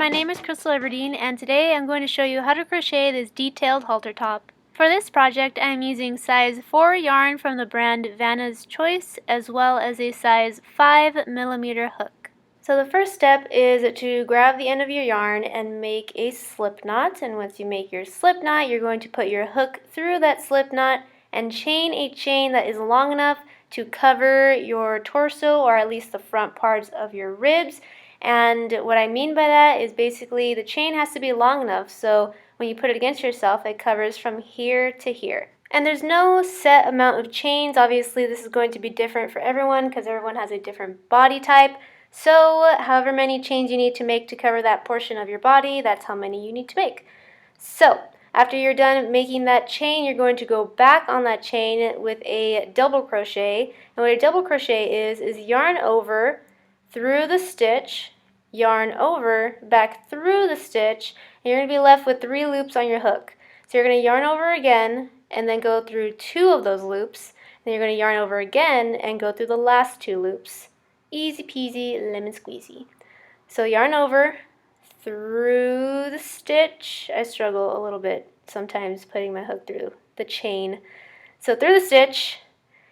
my name is Krystal Everdeen, and today I'm going to show you how to crochet this detailed halter top. For this project, I am using size 4 yarn from the brand Vanna's Choice, as well as a size 5mm hook. So the first step is to grab the end of your yarn and make a slip knot, and once you make your slip knot, you're going to put your hook through that slip knot and chain a chain that is long enough to cover your torso, or at least the front parts of your ribs. And what I mean by that is basically the chain has to be long enough so when you put it against yourself, it covers from here to here. And there's no set amount of chains. Obviously, this is going to be different for everyone because everyone has a different body type. So however many chains you need to make to cover that portion of your body, that's how many you need to make. So after you're done making that chain, you're going to go back on that chain with a double crochet. And what a double crochet is yarn over, through the stitch, yarn over, back through the stitch, and you're going to be left with 3 loops on your hook. So you're going to yarn over again and then go through 2 of those loops. Then you're going to yarn over again and go through the last 2 loops. Easy peasy lemon squeezy. So yarn over, through the stitch. I struggle a little bit sometimes putting my hook through the chain. So through the stitch,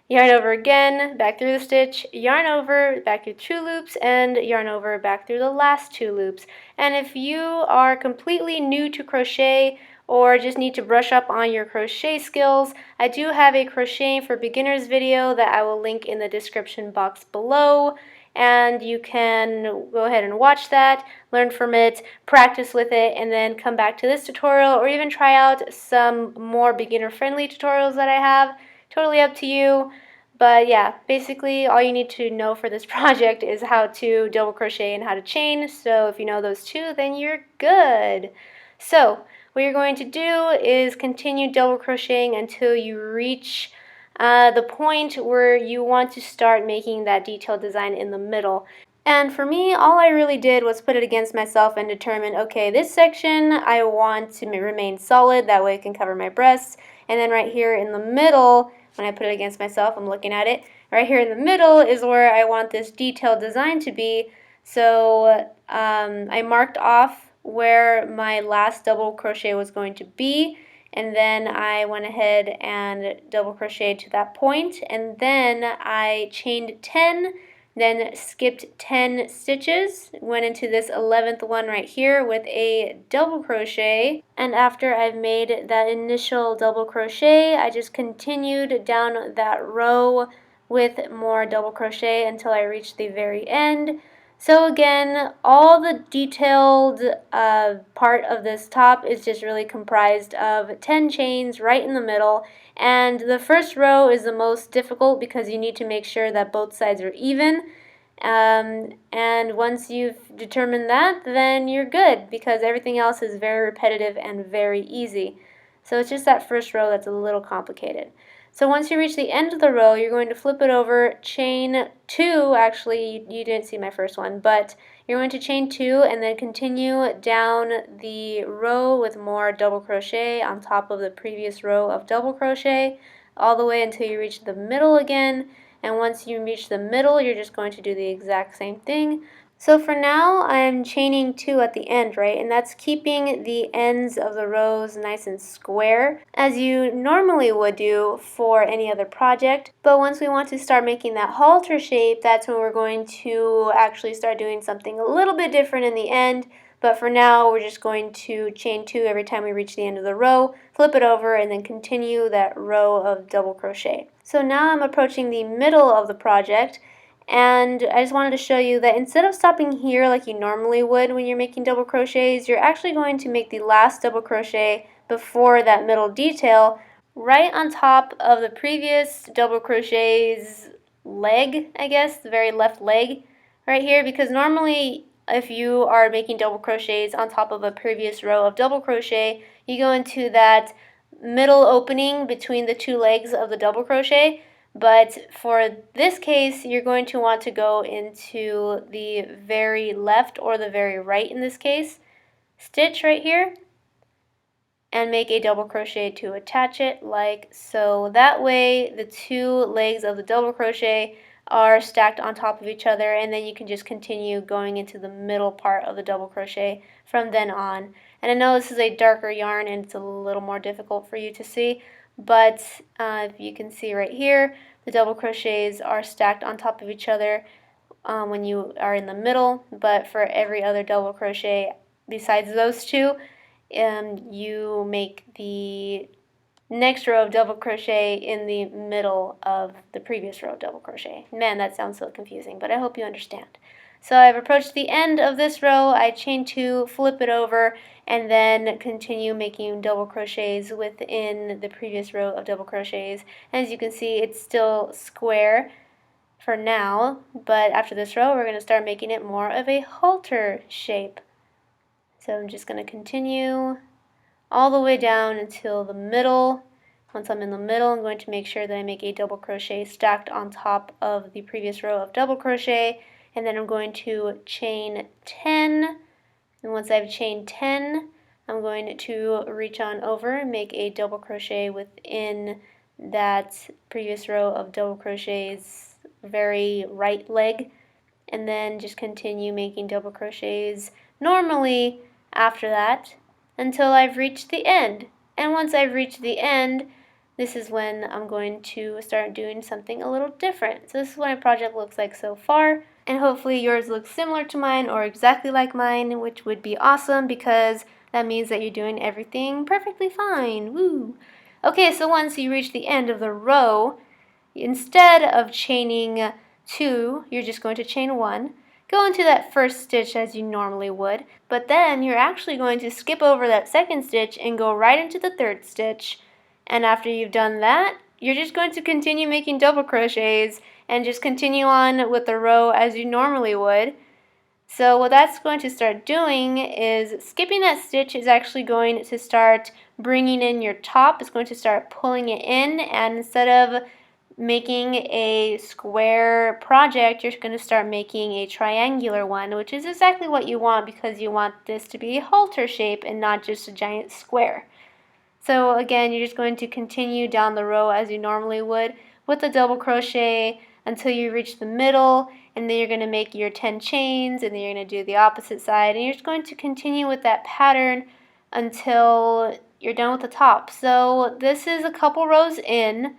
yarn over again, back through the stitch, yarn over, back through 2 loops, and yarn over, back through the last 2 loops. And if you are completely new to crochet or just need to brush up on your crochet skills, I do have a crocheting for beginners video that I will link in the description box below. And you can go ahead and watch that, learn from it, practice with it, and then come back to this tutorial or even try out some more beginner-friendly tutorials that I have. Totally up to you. But yeah, basically all you need to know for this project is how to double crochet and how to chain. So if you know those 2, then you're good. So what you're going to do is continue double crocheting until you reach the point where you want to start making that detailed design in the middle. And for me, all I really did was put it against myself and determine, okay, this section I want to remain solid, that way it can cover my breasts. And then right here in the middle, when I put it against myself, I'm looking at it, right here in the middle is where I want this detailed design to be. So I marked off where my last double crochet was going to be, and then I went ahead and double crocheted to that point, and then I chained 10, then skipped 10 stitches, went into this 11th one right here with a double crochet, and after I've made that initial double crochet, I just continued down that row with more double crochet until I reached the very end. So again, all the detailed part of this top is just really comprised of 10 chains right in the middle, and the first row is the most difficult because you need to make sure that both sides are even. And once you've determined that, then you're good because everything else is very repetitive and very easy. So it's just that first row that's a little complicated. So once you reach the end of the row, you're going to flip it over, chain 2, actually you didn't see my first one, but you're going to chain 2 and then continue down the row with more double crochet on top of the previous row of double crochet all the way until you reach the middle again. And once you reach the middle, you're just going to do the exact same thing. So for now, I'm chaining 2 at the end, right? And that's keeping the ends of the rows nice and square, as you normally would do for any other project. But once we want to start making that halter shape, that's when we're going to actually start doing something a little bit different in the end. But for now, we're just going to chain 2 every time we reach the end of the row, flip it over, and then continue that row of double crochet. So now I'm approaching the middle of the project, and I just wanted to show you that instead of stopping here like you normally would when you're making double crochets, you're actually going to make the last double crochet before that middle detail right on top of the previous double crochet's leg, I guess, the very left leg right here, because normally if you are making double crochets on top of a previous row of double crochet, you go into that middle opening between the 2 legs of the double crochet. But for this case, you're going to want to go into the very left or the very right in this case, stitch right here, and make a double crochet to attach it like so. That way the 2 legs of the double crochet are stacked on top of each other, and then you can just continue going into the middle part of the double crochet from then on. And I know this is a darker yarn and it's a little more difficult for you to see, but if you can see right here, the double crochets are stacked on top of each other when you are in the middle, but for every other double crochet besides those two, you make the next row of double crochet in the middle of the previous row of double crochet. Man, that sounds so confusing, but I hope you understand. So I've approached the end of this row, I chain 2, flip it over, and then continue making double crochets within the previous row of double crochets. And as you can see, it's still square for now, but after this row we're going to start making it more of a halter shape. So I'm just going to continue all the way down until the middle. Once I'm in the middle, I'm going to make sure that I make a double crochet stacked on top of the previous row of double crochet, and then I'm going to chain 10, and once I've chained 10, I'm going to reach on over and make a double crochet within that previous row of double crochets, very right leg, and then just continue making double crochets normally after that until I've reached the end. And once I've reached the end, this is when I'm going to start doing something a little different. So this is what my project looks like so far, and hopefully yours looks similar to mine or exactly like mine, which would be awesome because that means that you're doing everything perfectly fine. Woo! Okay, so once you reach the end of the row, instead of chaining 2, you're just going to chain 1. Go into that first stitch as you normally would, but then you're actually going to skip over that second stitch and go right into the third stitch. And after you've done that, you're just going to continue making double crochets and just continue on with the row as you normally would. So what that's going to start doing is skipping that stitch is actually going to start bringing in your top. It's going to start pulling it in, and instead of making a square project, you're going to start making a triangular one, which is exactly what you want because you want this to be a halter shape and not just a giant square. So again, you're just going to continue down the row as you normally would with the double crochet until you reach the middle, and then you're going to make your 10 chains, and then you're going to do the opposite side, and you're just going to continue with that pattern until you're done with the top. So this is a couple rows in.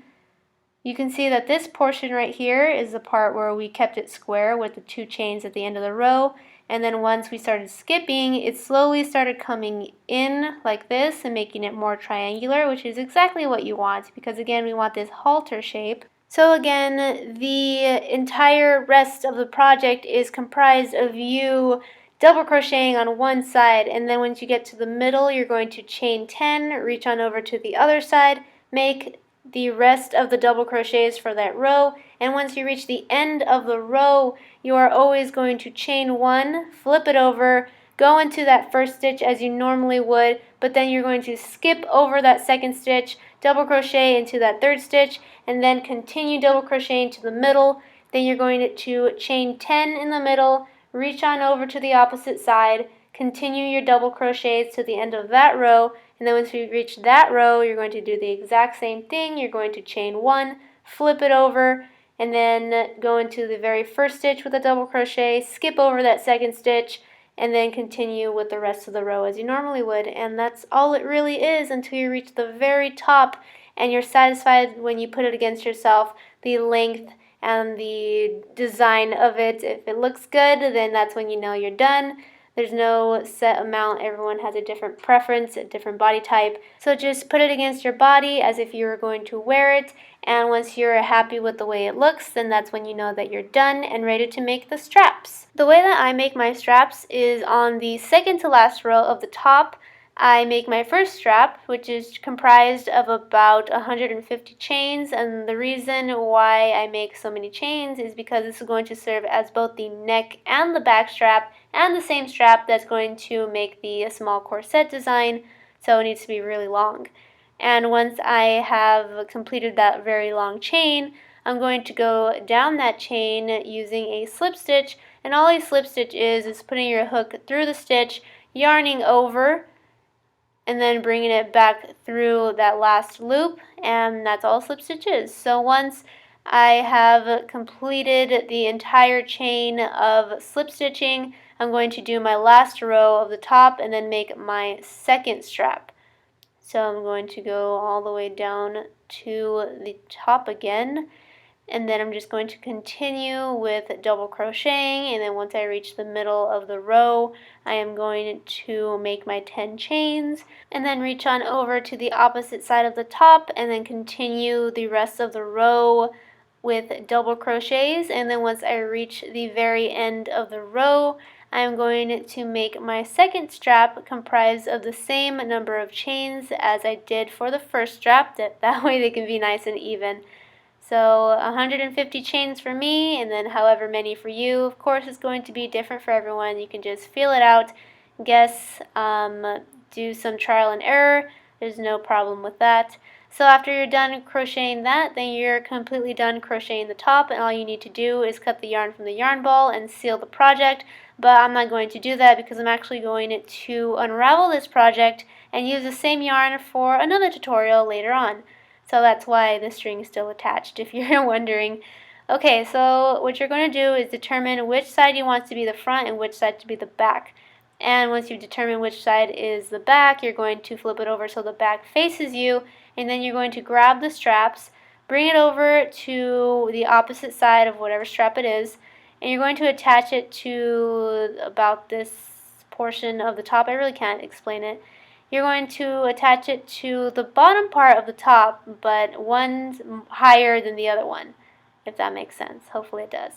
You can see that this portion right here is the part where we kept it square with the 2 chains at the end of the row, and then once we started skipping, it slowly started coming in like this and making it more triangular, which is exactly what you want because again we want this halter shape. So again, the entire rest of the project is comprised of you double crocheting on one side, and then once you get to the middle you're going to chain 10, reach on over to the other side, make the rest of the double crochets for that row, and once you reach the end of the row you are always going to chain 1, flip it over, go into that first stitch as you normally would, but then you're going to skip over that second stitch, double crochet into that third stitch, and then continue double crocheting to the middle. Then you're going to chain 10 in the middle, reach on over to the opposite side, continue your double crochets to the end of that row, and then once you reach that row, you're going to do the exact same thing. You're going to chain 1, flip it over, and then go into the very first stitch with a double crochet, skip over that second stitch, and then continue with the rest of the row as you normally would. And that's all it really is until you reach the very top and you're satisfied when you put it against yourself, the length and the design of it. If it looks good, then that's when you know you're done. There's no set amount. Everyone has a different preference, a different body type. So just put it against your body as if you were going to wear it. And once you're happy with the way it looks, then that's when you know that you're done and ready to make the straps. The way that I make my straps is on the second to last row of the top. I make my first strap, which is comprised of about 150 chains, and the reason why I make so many chains is because this is going to serve as both the neck and the back strap, and the same strap that's going to make the small corset design, so it needs to be really long. And once I have completed that very long chain, I'm going to go down that chain using a slip stitch, and all a slip stitch is putting your hook through the stitch, yarning over, and then bringing it back through that last loop, and that's all slip stitch is. So once I have completed the entire chain of slip stitching. I'm going to do my last row of the top and then make my second strap. So I'm going to go all the way down to the top again, and then I'm just going to continue with double crocheting, and then once I reach the middle of the row, I am going to make my 10 chains, and then reach on over to the opposite side of the top, and then continue the rest of the row with double crochets. And then once I reach the very end of the row, I'm going to make my second strap comprised of the same number of chains as I did for the first strap, that way they can be nice and even. So 150 chains for me, and then however many for you. Of course, it's going to be different for everyone. You can just feel it out, guess, do some trial and error. There's no problem with that. So after you're done crocheting that, then you're completely done crocheting the top, and all you need to do is cut the yarn from the yarn ball and seal the project. But I'm not going to do that because I'm actually going to unravel this project and use the same yarn for another tutorial later on. So that's why the string is still attached, if you're wondering. Okay, so what you're going to do is determine which side you want to be the front and which side to be the back. And once you've determined which side is the back, you're going to flip it over so the back faces you, and then you're going to grab the straps, bring it over to the opposite side of whatever strap it is, and you're going to attach it to about this portion of the top. I really can't explain it. You're going to attach it to the bottom part of the top, but one's higher than the other one, if that makes sense. Hopefully it does.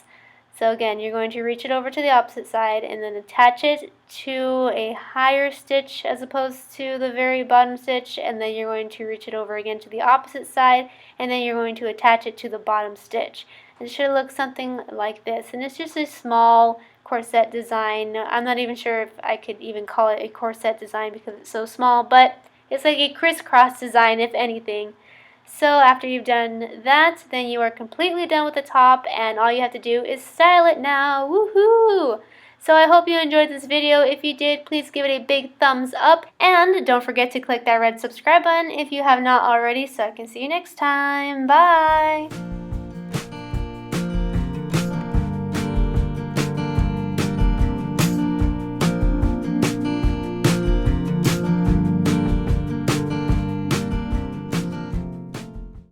So again, you're going to reach it over to the opposite side and then attach it to a higher stitch as opposed to the very bottom stitch, and then you're going to reach it over again to the opposite side, and then you're going to attach it to the bottom stitch. It should look something like this, and it's just a small corset design. I'm not even sure if I could even call it a corset design because it's so small, but it's like a crisscross design if anything. So after you've done that, then you are completely done with the top, and all you have to do is style it now. Woohoo! So I hope you enjoyed this video. If you did, please give it a big thumbs up, and don't forget to click that red subscribe button if you have not already, so I can see you next time. Bye!